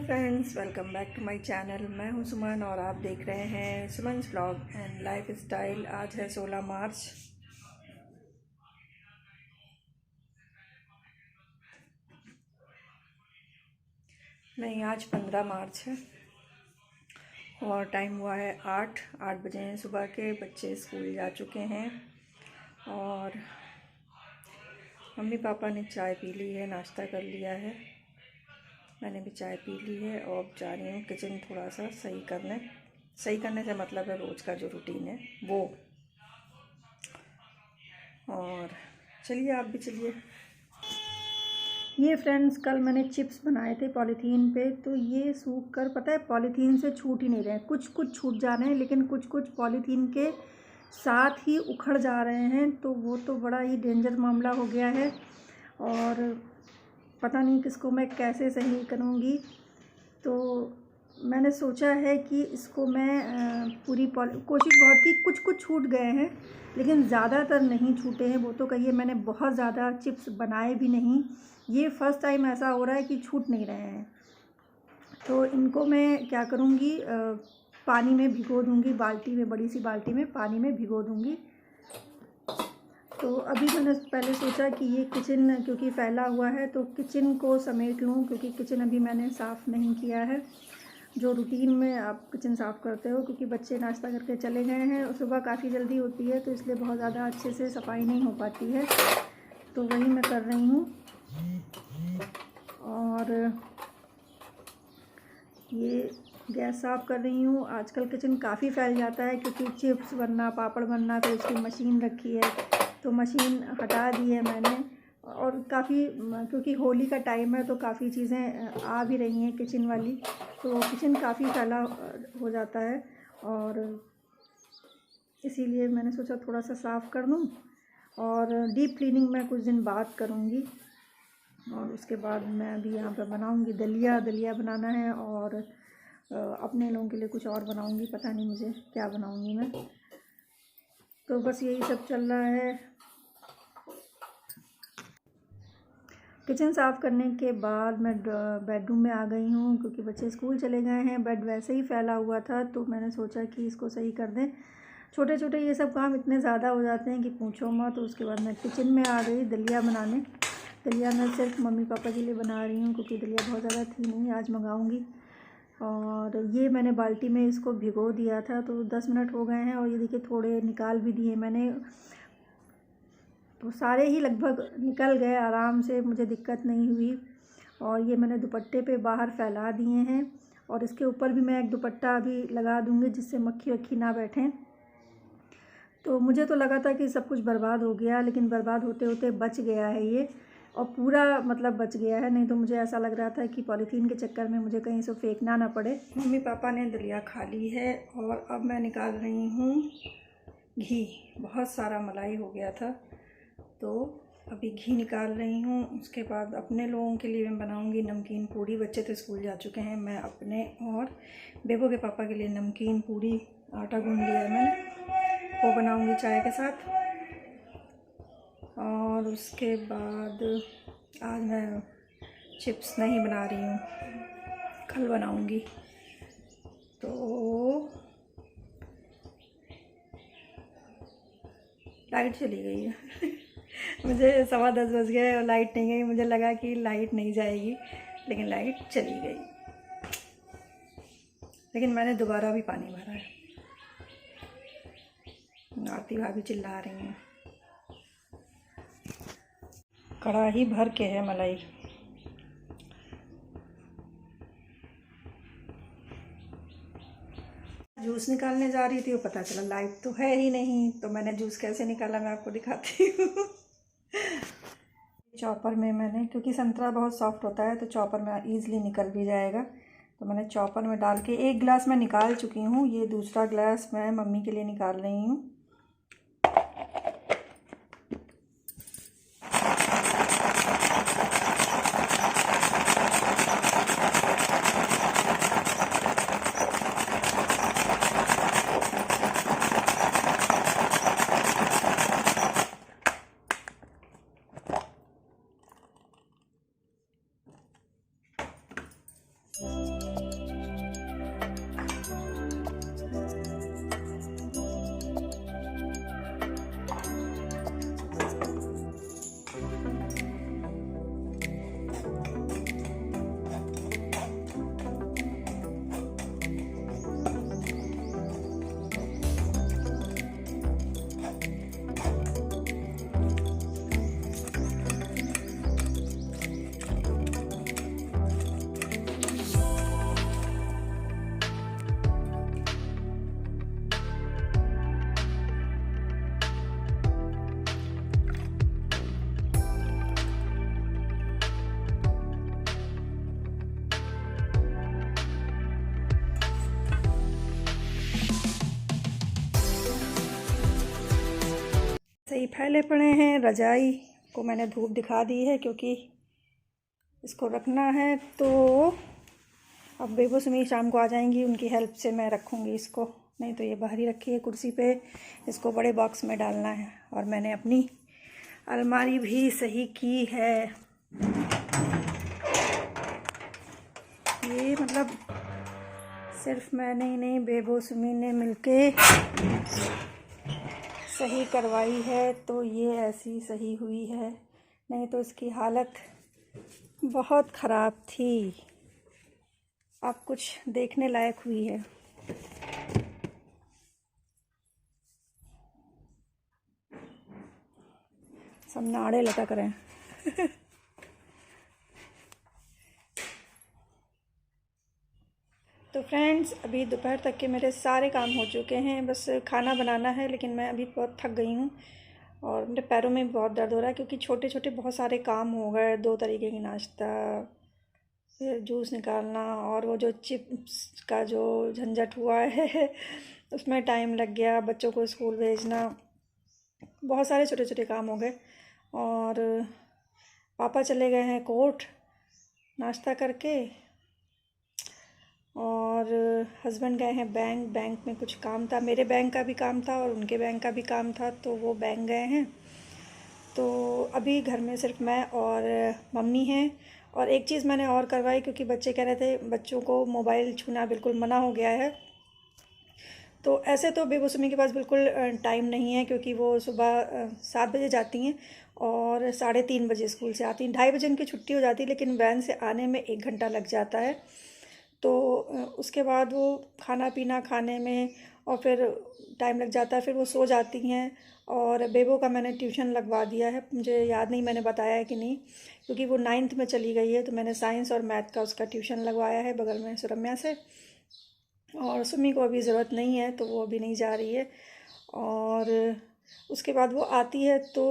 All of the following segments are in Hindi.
Friends, welcome back to my channel. मैं हूं सुमन और आप देख रहे हैं Suman's blog and life style. आज है 16 मार्च। नहीं, आज 15 मार्च है और टाइम हुआ है 8 बजे हैं सुबह के। बच्चे स्कूल जा चुके हैं और मम्मी पापा ने चाय पी ली है, नाश्ता कर लिया है। मैंने भी चाय पी ली है और जा रही हूँ किचन थोड़ा सा सही करने से मतलब है रोज़ का जो रूटीन है वो। और चलिए आप भी चलिए। ये फ्रेंड्स, कल मैंने चिप्स बनाए थे पॉलीथीन पे, तो ये सूख कर पता है पॉलीथीन से छूट ही नहीं रहे हैं। कुछ कुछ छूट जा रहे हैं लेकिन कुछ कुछ पॉलीथीन के साथ ही उखड़ जा रहे हैं, तो वो तो बड़ा ही डेंजर मामला हो गया है और पता नहीं किसको मैं कैसे सही करूँगी। तो मैंने सोचा है कि इसको मैं कोशिश बहुत की। कुछ कुछ छूट गए हैं लेकिन ज़्यादातर नहीं छूटे हैं। वो तो कहिए, मैंने बहुत ज़्यादा चिप्स बनाए भी नहीं। ये फ़र्स्ट टाइम ऐसा हो रहा है कि छूट नहीं रहे हैं। तो इनको मैं क्या करूँगी, पानी में भिगो दूँगी। बाल्टी में, बड़ी सी बाल्टी में पानी में भिगो दूँगी। तो अभी मैंने पहले सोचा कि ये किचन क्योंकि फैला हुआ है तो किचन को समेट लूँ, क्योंकि किचन अभी मैंने साफ़ नहीं किया है। जो रूटीन में आप किचन साफ़ करते हो, क्योंकि बच्चे नाश्ता करके चले गए हैं और सुबह काफ़ी जल्दी होती है तो इसलिए बहुत ज़्यादा अच्छे से सफाई नहीं हो पाती है। तो वही मैं कर रही हूँ। और ये गैस साफ़ कर रही हूँ। आजकल किचन काफ़ी फैल जाता है क्योंकि चिप्स बनना, पापड़ बनना, फिर उसकी मशीन रखी है तो मशीन हटा दी है मैंने। और काफ़ी, क्योंकि होली का टाइम है तो काफ़ी चीज़ें आ भी रही हैं किचन वाली, तो किचन काफ़ी फैला हो जाता है और इसीलिए मैंने सोचा थोड़ा सा साफ़ कर दूँ। और डीप क्लीनिंग मैं कुछ दिन बाद करूँगी और उसके बाद मैं अभी यहाँ पर बनाऊँगी दलिया बनाना है और अपने लोगों के लिए कुछ और बनाऊँगी। पता नहीं मुझे क्या बनाऊँगी मैं। तो बस यही सब चल रहा है। किचन साफ़ करने के बाद मैं बेडरूम में आ गई हूँ क्योंकि बच्चे स्कूल चले गए हैं। बेड वैसे ही फैला हुआ था तो मैंने सोचा कि इसको सही कर दें। छोटे छोटे ये सब काम इतने ज़्यादा हो जाते हैं कि पूछो मत। तो उसके बाद मैं किचन में आ गई दलिया बनाने। दलिया मैं सिर्फ मम्मी पापा के लिए बना रही हूँ क्योंकि दलिया बहुत ज़्यादा थी नहीं, आज मंगाऊँगी। और ये मैंने बाल्टी में इसको भिगो दिया था तो 10 मिनट हो गए हैं और ये देखिए थोड़े निकाल भी दिए मैंने, तो सारे ही लगभग निकल गए आराम से, मुझे दिक्कत नहीं हुई। और ये मैंने दुपट्टे पे बाहर फैला दिए हैं और इसके ऊपर भी मैं एक दुपट्टा अभी लगा दूँगी जिससे मक्खी वक्खी ना बैठें। तो मुझे तो लगा था कि सब कुछ बर्बाद हो गया, लेकिन बर्बाद होते होते बच गया है ये, और पूरा मतलब बच गया है। नहीं तो मुझे ऐसा लग रहा था कि पॉलीथीन के चक्कर में मुझे कहीं से फेंकना ना पड़े। मम्मी पापा ने दलिया खा ली है और अब मैं निकाल रही हूँ घी। बहुत सारा मलाई हो गया था तो अभी घी निकाल रही हूँ। उसके बाद अपने लोगों के लिए मैं बनाऊँगी नमकीन पूड़ी। बच्चे तो स्कूल जा चुके हैं, मैं अपने और बेबो के पापा के लिए नमकीन पूड़ी, आटा गूँध लिया है मैंने, वो बनाऊँगी चाय के साथ। और उसके बाद आज मैं चिप्स नहीं बना रही हूँ, कल बनाऊँगी। तो लाइट चली गई है मुझे 10:15 बज गए और लाइट नहीं गई। मुझे लगा कि लाइट नहीं जाएगी लेकिन लाइट चली गई। लेकिन मैंने दोबारा भी पानी भरा है। आरती भाभी चिल्ला रही हैं। कढ़ाई भर के है मलाई। जूस निकालने जा रही थी और पता चला लाइट तो है ही नहीं, तो मैंने जूस कैसे निकाला मैं आपको दिखाती हूँ चॉपर में मैंने, क्योंकि संतरा बहुत सॉफ्ट होता है तो चॉपर में ईज़िली निकल भी जाएगा, तो मैंने चॉपर में डाल के एक गिलास मैं निकाल चुकी हूँ। ये दूसरा गिलास मैं मम्मी के लिए निकाल रही हूँ। फैले पड़े हैं। रजाई को मैंने धूप दिखा दी है क्योंकि इसको रखना है। तो अब बेबो सुमी शाम को आ जाएंगी, उनकी हेल्प से मैं रखूँगी इसको, नहीं तो ये बाहर ही रखी है कुर्सी पे। इसको बड़े बॉक्स में डालना है। और मैंने अपनी अलमारी भी सही की है। ये मतलब सिर्फ मैंने ही नहीं, बेबो सुमी ने मिलके सही करवाई है, तो ये ऐसी सही हुई है, नहीं तो इसकी हालत बहुत ख़राब थी। अब कुछ देखने लायक हुई है। सब नाड़े लटक रहे हैं। तो फ्रेंड्स, अभी दोपहर तक के मेरे सारे काम हो चुके हैं, बस खाना बनाना है। लेकिन मैं अभी बहुत थक गई हूँ और मेरे पैरों में बहुत दर्द हो रहा है क्योंकि छोटे छोटे बहुत सारे काम हो गए। 2 तरीके की नाश्ता, फिर जूस निकालना, और वो जो चिप्स का जो झंझट हुआ है उसमें टाइम लग गया। बच्चों को स्कूल भेजना, बहुत सारे छोटे छोटे काम हो गए। और पापा चले गए हैं कोर्ट नाश्ता करके, और हस्बैंड गए हैं बैंक। बैंक में कुछ काम था, मेरे बैंक का भी काम था और उनके बैंक का भी काम था, तो वो बैंक गए हैं। तो अभी घर में सिर्फ मैं और मम्मी हैं। और एक चीज़ मैंने और करवाई क्योंकि बच्चे कह रहे थे बच्चों को मोबाइल छूना बिल्कुल मना हो गया है। तो ऐसे तो बेबो सुमी के पास बिल्कुल टाइम नहीं है क्योंकि वो सुबह 7 बजे जाती हैं और 3:30 बजे स्कूल से आती हैं। 2:30 बजे उनकी छुट्टी हो जाती है, लेकिन वैन से आने में 1 घंटा लग जाता है। तो उसके बाद वो खाना पीना खाने में और फिर टाइम लग जाता है, फिर वो सो जाती हैं। और बेबो का मैंने ट्यूशन लगवा दिया है, मुझे याद नहीं मैंने बताया है कि नहीं, क्योंकि वो 9th में चली गई है। तो मैंने साइंस और मैथ का उसका ट्यूशन लगवाया है बगल में सुरम्या से। और सुमी को अभी ज़रूरत नहीं है तो वो अभी नहीं जा रही है। और उसके बाद वो आती है तो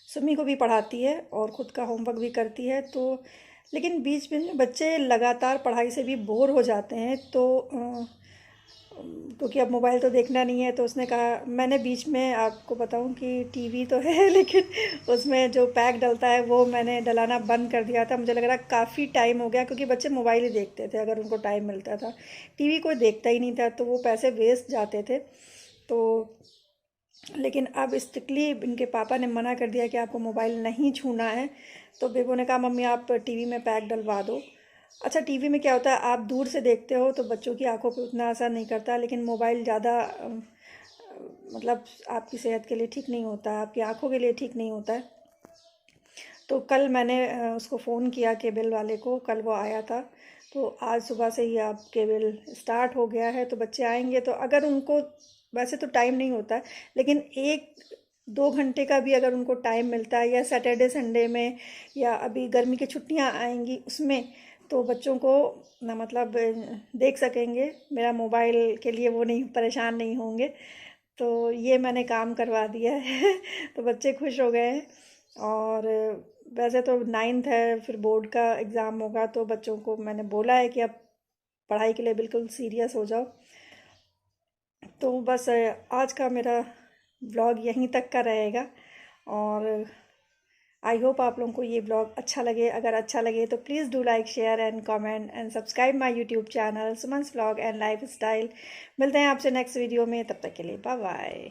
सुमी को भी पढ़ाती है और ख़ुद का होमवर्क भी करती है। तो लेकिन बीच में बच्चे लगातार पढ़ाई से भी बोर हो जाते हैं, तो क्योंकि अब मोबाइल तो देखना नहीं है, तो उसने कहा, मैंने बीच में आपको बताऊं कि टीवी तो है लेकिन उसमें जो पैक डलता है वो मैंने डलाना बंद कर दिया था। मुझे लग रहा काफ़ी टाइम हो गया क्योंकि बच्चे मोबाइल ही देखते थे अगर उनको टाइम मिलता था, टीवी कोई देखता ही नहीं था, तो वो पैसे वेस्ट जाते थे। तो लेकिन अब स्ट्रिक्टली इनके पापा ने मना कर दिया कि आपको मोबाइल नहीं छूना है। तो बेबो ने कहा, मम्मी आप टीवी में पैक डलवा दो। अच्छा, टीवी में क्या होता है, आप दूर से देखते हो तो बच्चों की आंखों पे उतना असर नहीं करता, लेकिन मोबाइल ज़्यादा मतलब आपकी सेहत के लिए ठीक नहीं होता, आपकी आंखों के लिए ठीक नहीं होता है। तो कल मैंने उसको फ़ोन किया, केबल वाले को, कल वो आया था। तो आज सुबह से ही आप केबल स्टार्ट हो गया है, तो बच्चे आएंगे तो अगर उनको, वैसे तो टाइम नहीं होता है, लेकिन 1-2 घंटे का भी अगर उनको टाइम मिलता है, या सैटरडे संडे में, या अभी गर्मी की छुट्टियां आएंगी उसमें, तो बच्चों को ना मतलब देख सकेंगे, मेरा मोबाइल के लिए वो नहीं परेशान नहीं होंगे। तो ये मैंने काम करवा दिया है। तो बच्चे खुश हो गए हैं। और वैसे तो 9th है, फिर बोर्ड का एग्ज़ाम होगा, तो बच्चों को मैंने बोला है कि अब पढ़ाई के लिए बिल्कुल सीरियस हो जाओ। तो बस आज का मेरा व्लॉग यहीं तक का रहेगा। और आई होप आप लोगों को ये व्लॉग अच्छा लगे। अगर अच्छा लगे तो please do like, share and comment and subscribe my YouTube channel Suman's vlog and life style. मिलते हैं आपसे नेक्स्ट वीडियो में, तब तक के लिए बाय बाय।